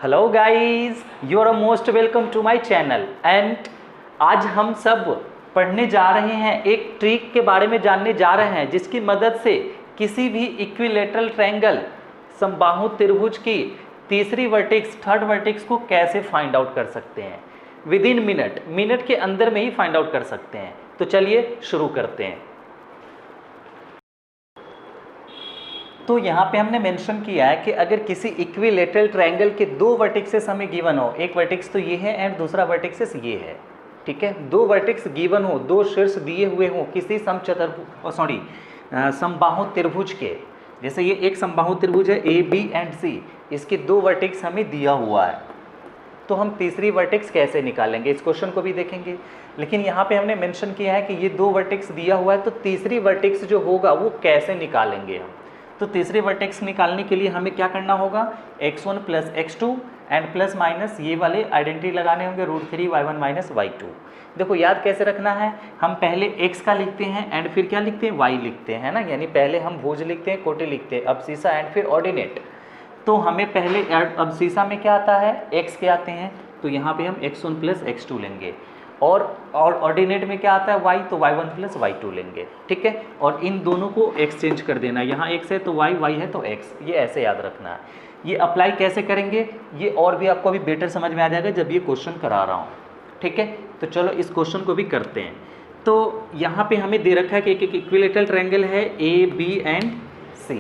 Hello guys, you are most welcome to my channel and आज हम सब पढ़ने जा रहे हैं, एक ट्रिक के बारे में जानने जा रहे हैं जिसकी मदद से किसी भी इक्विलेटरल ट्रायंगल समबाहु त्रिभुज की तीसरी वर्टेक्स थर्ड वर्टेक्स को कैसे फाइंड आउट कर सकते हैं। विद इन मिनट के अंदर में ही फाइंड आउट कर सकते हैं। तो चलिए शुरू करते हैं। तो यहाँ पे हमने मेंशन किया है कि अगर किसी इक्विलेटरल ट्रायंगल के दो वर्टेक्सेस हमें गिवन हो, एक वर्टेक्स तो ये है एंड दूसरा वर्टेक्सेस ये है, ठीक है। दो वर्टेक्स गिवन हो, दो शीर्ष दिए हुए हो किसी समबाहु त्रिभुज के, जैसे ये एक समबाहु त्रिभुज है ए बी एंड सी, इसके दो वर्टेक्स हमें दिया हुआ है, तो हम तीसरी वर्टेक्स कैसे निकालेंगे, इस क्वेश्चन को भी देखेंगे। लेकिन यहाँ पे हमने मेंशन किया है कि ये दो वर्टेक्स दिया हुआ है, तो तीसरी वर्टेक्स जो होगा वो कैसे निकालेंगे हम। तो तीसरी वर्टेक्स निकालने के लिए हमें क्या करना होगा, x1 plus x2 and plus minus ये वाले आइडेंटिटी लगाने होंगे √3 y1 माइनस y2। देखो याद कैसे रखना है, हम पहले x का लिखते हैं एंड फिर क्या लिखते हैं, y लिखते हैं ना, यानी पहले हम भुज लिखते हैं, कोटि लिखते हैं, अबसीसा एंड फिर ऑर्डिनेट। तो हमें पहले अबसीसा में क्या आता है, x के आते हैं, तो यहाँ पे हम x1 प्लस x2 लेंगे, और ऑर्डिनेट में क्या आता है y, तो y1 प्लस y2 लेंगे, ठीक है। और इन दोनों को एक्सचेंज कर देना, यहाँ x है तो y, y है तो x, ये ऐसे याद रखना है। ये अप्लाई कैसे करेंगे ये और भी आपको अभी बेटर समझ में आ जाएगा जब ये क्वेश्चन करा रहा हूँ, ठीक है। तो चलो इस क्वेश्चन को भी करते हैं। तो यहाँ पे हमें दे रखा है कि एक इक्विलेटरल ट्रायंगल है A B and C,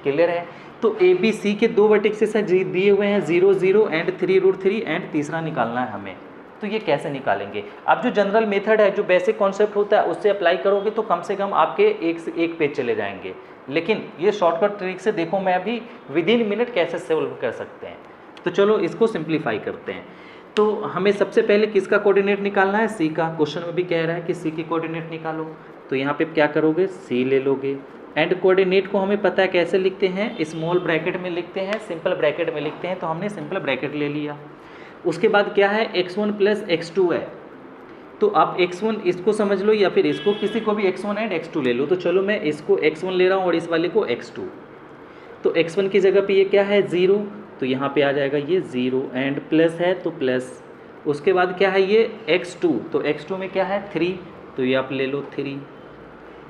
clear है। तो ए बी सी के दो वर्टेक्सेस दिए हुए हैं 0 0 एंड 3√3 एंड तीसरा निकालना है हमें। तो ये कैसे निकालेंगे, अब जो जनरल मेथड है, जो बेसिक कॉन्सेप्ट होता है उससे अप्लाई करोगे तो कम से कम आपके एक पेज चले जाएंगे। लेकिन ये शॉर्टकट ट्रिक से देखो मैं अभी विद इन मिनट कैसे सॉल्व कर सकते हैं। तो चलो इसको सिंप्लीफाई करते हैं। तो हमें सबसे पहले किसका कोऑर्डिनेट निकालना है, सी का। क्वेश्चन में भी कह रहा है कि सी की कोऑर्डिनेट निकालो, तो यहाँ पे क्या करोगे, सी ले लोगे एंड कोऑर्डिनेट को हमें पता है कैसे लिखते हैं, स्मॉल ब्रैकेट में लिखते हैं, सिंपल ब्रैकेट में लिखते हैं, तो हमने सिंपल ब्रैकेट ले लिया। उसके बाद क्या है, x1 प्लस x2 है, तो आप x1 इसको समझ लो या फिर इसको, किसी को भी x1 एंड x2 ले लो। तो चलो मैं इसको x1 ले रहा हूँ और इस वाले को x2। तो x1 की जगह पे ये क्या है 0, तो यहाँ पे आ जाएगा ये 0 एंड प्लस है तो प्लस। उसके बाद क्या है ये x2, तो x2 में क्या है 3, तो ये आप ले लो 3,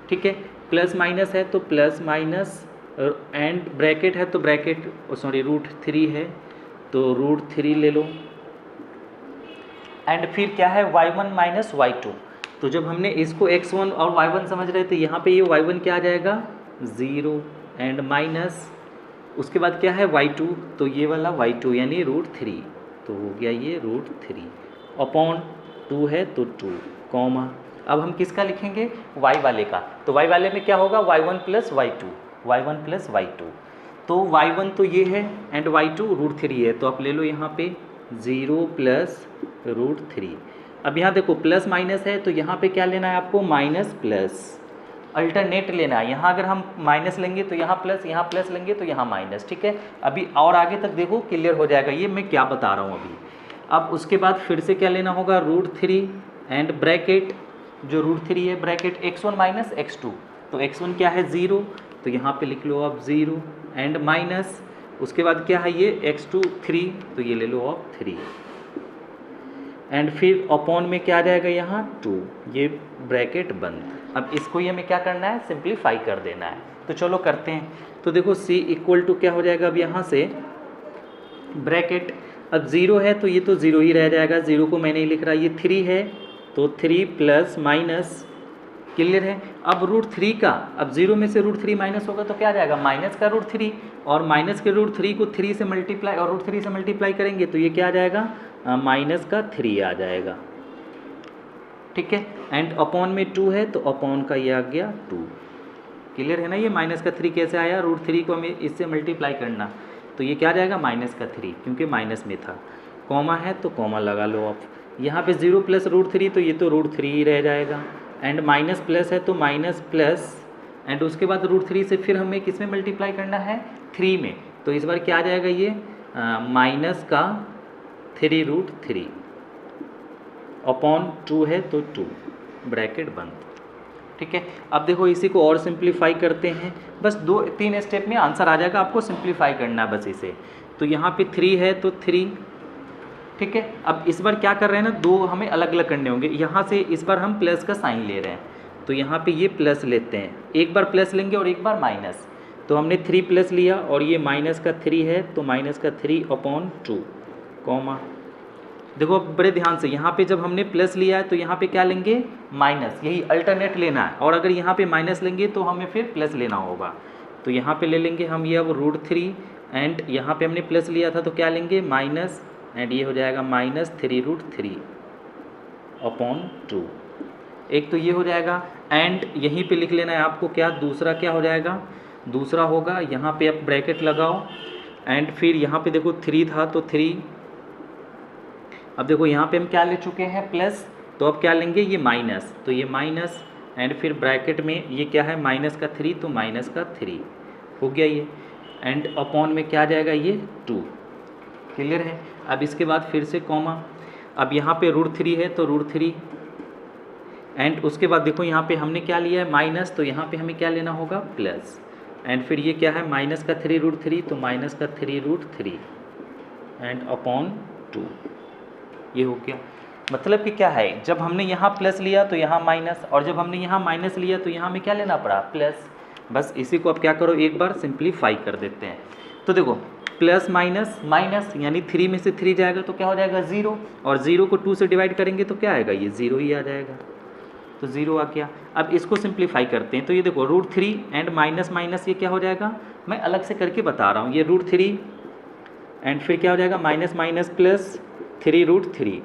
ठीक है। प्लस माइनस है तो प्लस माइनस एंड ब्रैकेट है तो ब्रैकेट √3 है तो √3 ले लो एंड फिर क्या है y1 माइनस y2। तो जब हमने इसको x1 और y1 समझ रहे थे, यहाँ पे ये y1 क्या आ जाएगा 0 एंड माइनस, उसके बाद क्या है y2, तो ये वाला y2 यानी √3, तो हो गया ये √3 अपॉन 2 है तो 2 कॉमा। अब हम किसका लिखेंगे, y वाले का। तो y वाले में क्या होगा y1 plus y1 plus y2। तो y1 तो ये है एंड y2 √3 है, तो आप ले लो यहाँ पे 0 प्लस √3। अब यहाँ देखो प्लस माइनस है, तो यहाँ पे क्या लेना है आपको, माइनस प्लस, अल्टरनेट लेना है। यहाँ अगर हम माइनस लेंगे तो यहाँ प्लस लेंगे तो यहाँ माइनस, ठीक है। अभी और आगे तक देखो क्लियर हो जाएगा, ये मैं क्या बता रहा हूँ अभी। अब उसके बाद फिर से क्या लेना होगा, √3 एंड ब्रैकेट, जो √3 है ब्रैकेट x1 माइनस x2, तो x1 क्या है 0, तो यहाँ पे लिख लो आप 0 एंड माइनस, उसके बाद क्या है ये x2 3, तो ये ले लो आप 3 एंड फिर अपॉन में क्या आ जाएगा यहाँ 2, ये ब्रैकेट बंद। अब इसको ये हमें क्या करना है, सिंप्लीफाई कर देना है। तो चलो करते हैं। तो देखो c इक्वल टू क्या हो जाएगा, अब यहाँ से ब्रैकेट, अब 0 है तो ये तो 0 ही रह जाएगा, 0 को मैंने ही लिख रहा, ये 3 है तो 3 प्लस माइनस, क्लियर है। अब √3 का, अब 0 में से √3 माइनस होगा तो क्या आ जाएगा, माइनस का √3, और माइनस के √3 को 3 से मल्टीप्लाई और √3 से मल्टीप्लाई करेंगे तो ये क्या आ जाएगा, माइनस का 3 आ जाएगा, ठीक है। एंड अपॉन में 2 है तो अपॉन का ये आ गया 2, क्लियर है ना। ये माइनस का 3 कैसे आया, √3 को हमें इससे मल्टीप्लाई करना, तो ये क्या आ जाएगा माइनस का 3, क्योंकि माइनस में था। कॉमा है तो कॉमा लगा लो आप, यहाँ पे 0 प्लस √3, तो ये तो √3 ही रह जाएगा एंड माइनस प्लस है तो माइनस प्लस एंड उसके बाद √3 से फिर हमें किस में मल्टीप्लाई करना है, 3 में, तो इस बार क्या आ जाएगा ये माइनस का 3√3 अपॉन 2 है तो 2 ब्रैकेट बंद, ठीक है। अब देखो इसी को और सिंप्लीफाई करते हैं, बस 2-3 स्टेप में आंसर आ जाएगा, आपको सिंप्लीफाई करना है बस इसे। तो यहाँ पे 3 है तो 3, ठीक है। अब इस बार क्या कर रहे हैं ना, दो हमें अलग अलग करने होंगे। यहाँ से इस बार हम प्लस का साइन ले रहे हैं, तो यहाँ पे ये प्लस लेते हैं, एक बार प्लस लेंगे और एक बार माइनस। तो हमने 3 प्लस लिया और ये माइनस का 3 है, तो माइनस का 3/2 कॉमा। देखो बड़े ध्यान से, यहाँ पे जब हमने प्लस लिया है तो यहाँ पे क्या लेंगे, माइनस, यही अल्टरनेट लेना है। और अगर यहाँ पे माइनस लेंगे तो हमें फिर प्लस लेना होगा। तो यहाँ पे ले लेंगे हम ये अब √3, एंड यहाँ पे हमने प्लस लिया था तो क्या लेंगे, माइनस, एंड ये हो जाएगा -3√3/2। एक तो ये हो जाएगा, एंड यहीं पे लिख लेना है आपको क्या, दूसरा क्या हो जाएगा, दूसरा होगा यहाँ पे आप ब्रैकेट लगाओ, एंड फिर यहाँ पे देखो 3 था तो 3, अब देखो यहाँ पे हम क्या ले चुके हैं, प्लस, तो अब क्या लेंगे, ये माइनस, तो ये माइनस, एंड फिर ब्रैकेट में ये क्या है, माइनस का 3, तो माइनस का 3 हो गया ये, एंड अपॉन में क्या आ जाएगा, ये 2। क्लियर है। अब इसके बाद फिर से कॉमा, अब यहाँ पे √3 है तो √3, एंड उसके बाद देखो यहाँ पे हमने क्या लिया है, माइनस, तो यहाँ पे हमें क्या लेना होगा, प्लस, एंड फिर ये क्या है, माइनस का 3√3, तो माइनस का 3√3 एंड अपॉन 2। ये हो गया। मतलब कि क्या है, जब हमने यहाँ प्लस लिया तो यहाँ माइनस, और जब हमने यहाँ माइनस लिया तो यहाँ हमें क्या लेना पड़ा, प्लस। बस इसी को अब क्या करो, एक बार सिंप्लीफाई कर देते हैं। तो देखो प्लस माइनस माइनस, यानी 3 में से 3 जाएगा तो क्या हो जाएगा, 0, और 0 को 2 से डिवाइड करेंगे तो क्या आएगा, ये 0 ही आ जाएगा, तो 0 आ गया। अब इसको सिंप्लीफाई करते हैं, तो ये देखो √3 एंड माइनस माइनस ये क्या हो जाएगा, मैं अलग से करके बता रहा हूँ, ये √3 एंड फिर क्या हो जाएगा, माइनस माइनस प्लस 3√3,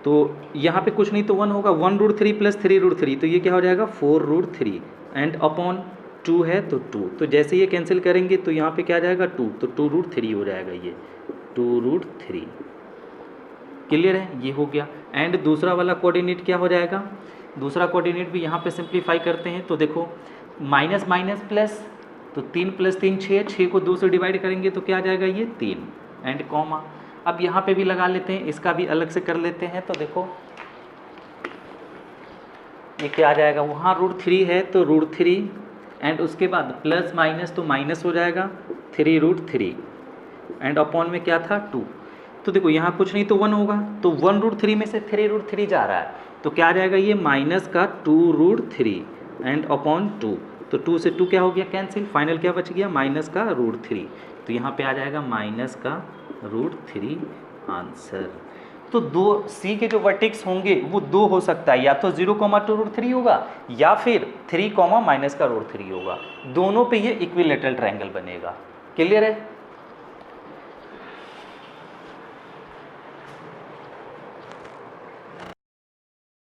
तो यहाँ पे कुछ नहीं तो 1 होगा, 1√3 प्लस 3√3, तो ये क्या हो जाएगा, 4√3 एंड अपॉन 2 है तो 2, तो जैसे ये कैंसिल करेंगे तो यहाँ पे क्या आ जाएगा, 2, तो 2√3 हो जाएगा, ये 2√3। क्लियर है, ये हो गया। एंड दूसरा वाला कोऑर्डिनेट क्या हो जाएगा, दूसरा कोऑर्डिनेट भी यहाँ पे सिंप्लीफाई करते हैं, तो देखो माइनस माइनस प्लस, तो 3 + 3 6, 6 को 2 से डिवाइड करेंगे तो क्या आ जाएगा, ये 3 एंड कॉमा। अब यहाँ पे भी लगा लेते हैं, इसका भी अलग से कर लेते हैं, तो देखो ये क्या आ जाएगा, वहाँ √3 है तो √3 एंड उसके बाद प्लस माइनस तो माइनस हो जाएगा 3√3 एंड अपॉन में क्या था, 2। तो देखो यहाँ कुछ नहीं तो 1 होगा, तो 1√3 में से 3√3 जा रहा है, तो क्या आ जाएगा, ये माइनस का 2√3 एंड अपॉन 2, तो 2 से 2 क्या हो गया, कैंसिल, फाइनल क्या बच गया, माइनस का √3, तो यहाँ पे आ जाएगा माइनस का √3 आंसर। तो दो सी के जो वर्टेक्स होंगे वो 2 हो सकता है, या तो 0,2√3 होगा या फिर 3, माइनस का √3 होगा, दोनों पे ये इक्विलेटरल ट्रायंगल बनेगा। क्लियर है।